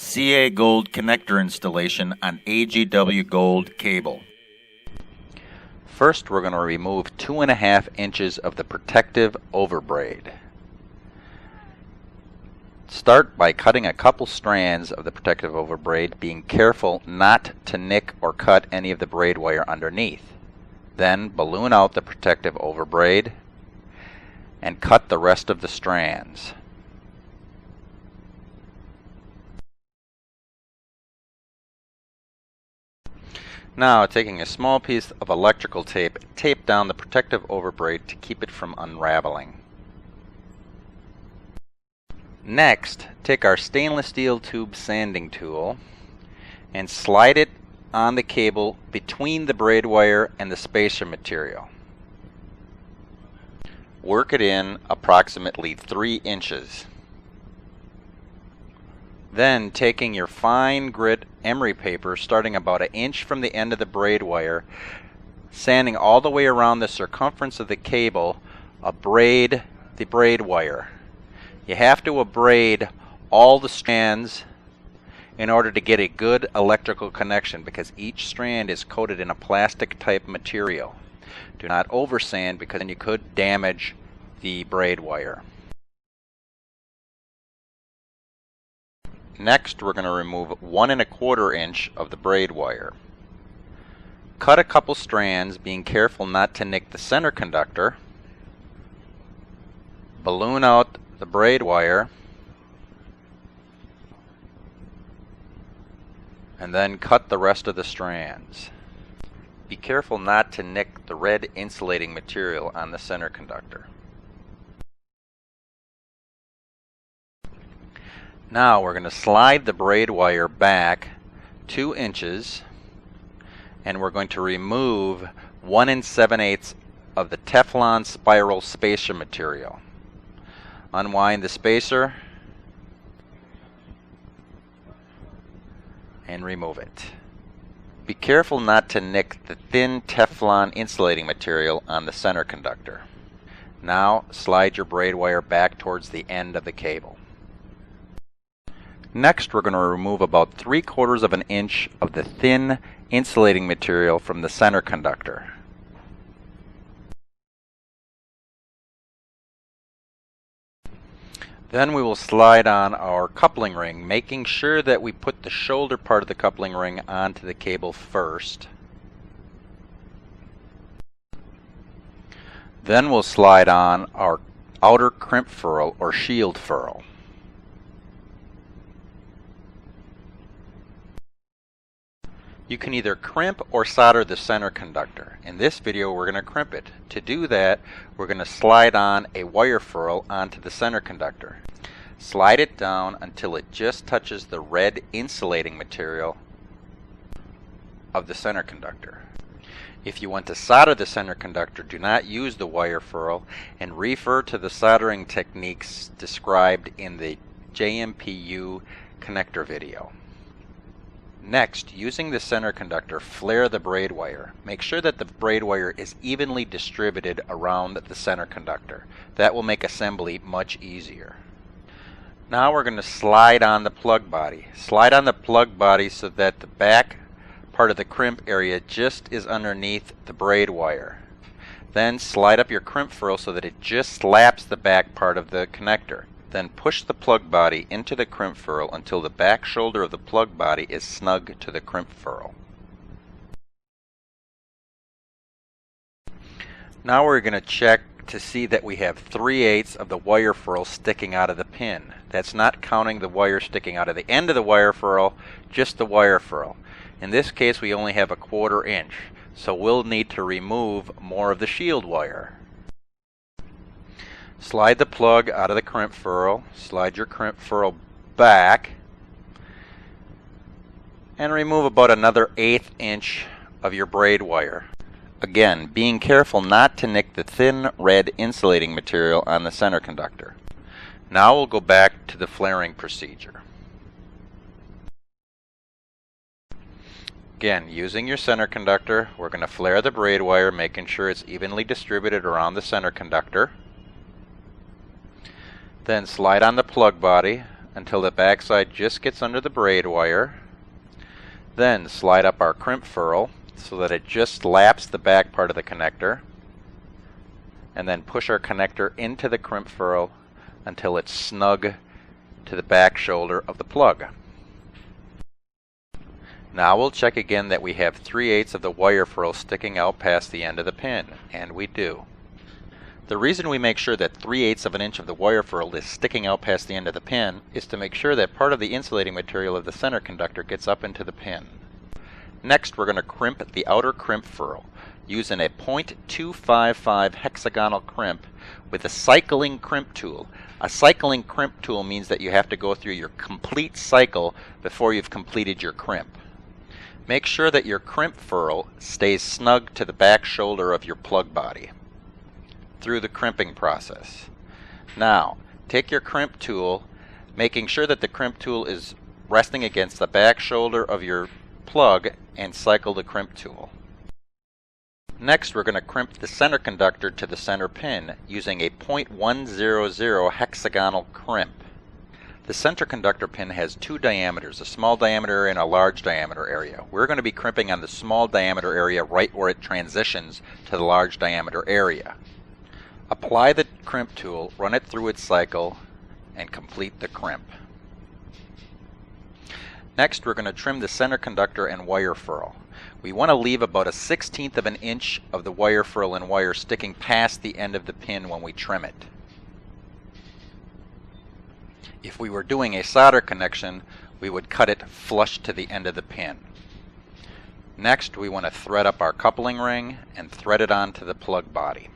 CA Gold connector installation on AGW-GOLD cable. First, we're going to remove 2.5 inches of the protective overbraid. Start by cutting a couple strands of the protective overbraid, being careful not to nick or cut any of the braid wire underneath. Then balloon out the protective overbraid and cut the rest of the strands. Now, taking a small piece of electrical tape, tape down the protective overbraid to keep it from unraveling. Next, take our stainless steel tube sanding tool and slide it on the cable between the braid wire and the spacer material. Work it in approximately 3 inches. Then, taking your fine grit emery paper, starting about 1 inch from the end of the braid wire, sanding all the way around the circumference of the cable, abrade the braid wire. You have to abrade all the strands in order to get a good electrical connection, because each strand is coated in a plastic type material. Do not oversand, because then you could damage the braid wire. Next, we're going to remove 1¼ inch of the braid wire. Cut a couple strands, being careful not to nick the center conductor. Balloon out the braid wire, and then cut the rest of the strands. Be careful not to nick the red insulating material on the center conductor. Now we're going to slide the braid wire back 2 inches, and we're going to remove 1 7/8 of the Teflon spiral spacer material. Unwind the spacer and remove it. Be careful not to nick the thin Teflon insulating material on the center conductor. Now slide your braid wire back towards the end of the cable. Next, we're going to remove about 3/4 inch of the thin insulating material from the center conductor. Then we will slide on our coupling ring, making sure that we put the shoulder part of the coupling ring onto the cable first. Then we'll slide on our outer crimp ferrule or shield ferrule. You can either crimp or solder the center conductor. In this video, we're going to crimp it. To do that, we're going to slide on a wire ferrule onto the center conductor. Slide it down until it just touches the red insulating material of the center conductor. If you want to solder the center conductor, do not use the wire ferrule and refer to the soldering techniques described in the JMPU connector video. Next, using the center conductor, flare the braid wire. Make sure that the braid wire is evenly distributed around the center conductor. That will make assembly much easier. Now we're going to slide on the plug body. Slide on the plug body so that the back part of the crimp area just is underneath the braid wire. Then slide up your crimp ferrule so that it just slaps the back part of the connector. Then push the plug body into the crimp ferrule until the back shoulder of the plug body is snug to the crimp ferrule. Now we're going to check to see that we have 3/8 of the wire ferrule sticking out of the pin. That's not counting the wire sticking out of the end of the wire ferrule, just the wire ferrule. In this case, we only have 1/4 inch, so we'll need to remove more of the shield wire. Slide the plug out of the crimp ferrule, slide your crimp ferrule back, and remove about another 1/8 inch of your braid wire. Again, being careful not to nick the thin red insulating material on the center conductor. Now we'll go back to the flaring procedure. Again, using your center conductor, we're going to flare the braid wire, making sure it's evenly distributed around the center conductor. Then slide on the plug body until the backside just gets under the braid wire. Then slide up our crimp furl so that it just laps the back part of the connector. And then push our connector into the crimp furl until it's snug to the back shoulder of the plug. Now we'll check again that we have 3/8 of the wire furl sticking out past the end of the pin, and we do. The reason we make sure that 3/8 of an inch of the wire furl is sticking out past the end of the pin is to make sure that part of the insulating material of the center conductor gets up into the pin. Next, we're going to crimp the outer crimp furl using a .255 hexagonal crimp with a cycling crimp tool. A cycling crimp tool means that you have to go through your complete cycle before you've completed your crimp. Make sure that your crimp furl stays snug to the back shoulder of your plug body through the crimping process. Now, take your crimp tool, making sure that the crimp tool is resting against the back shoulder of your plug, and cycle the crimp tool. Next, we're going to crimp the center conductor to the center pin using a .100 hexagonal crimp. The center conductor pin has two diameters, a small diameter and a large diameter area. We're going to be crimping on the small diameter area right where it transitions to the large diameter area. Apply the crimp tool, run it through its cycle, and complete the crimp. Next, we're going to trim the center conductor and wire furl. We want to leave about a 1/16 of an inch of the wire furl and wire sticking past the end of the pin when we trim it. If we were doing a solder connection, we would cut it flush to the end of the pin. Next, we want to thread up our coupling ring and thread it onto the plug body.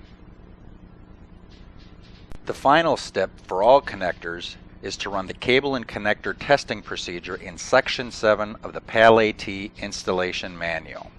The final step for all connectors is to run the cable and connector testing procedure in Section 7 of the PermAlert installation manual.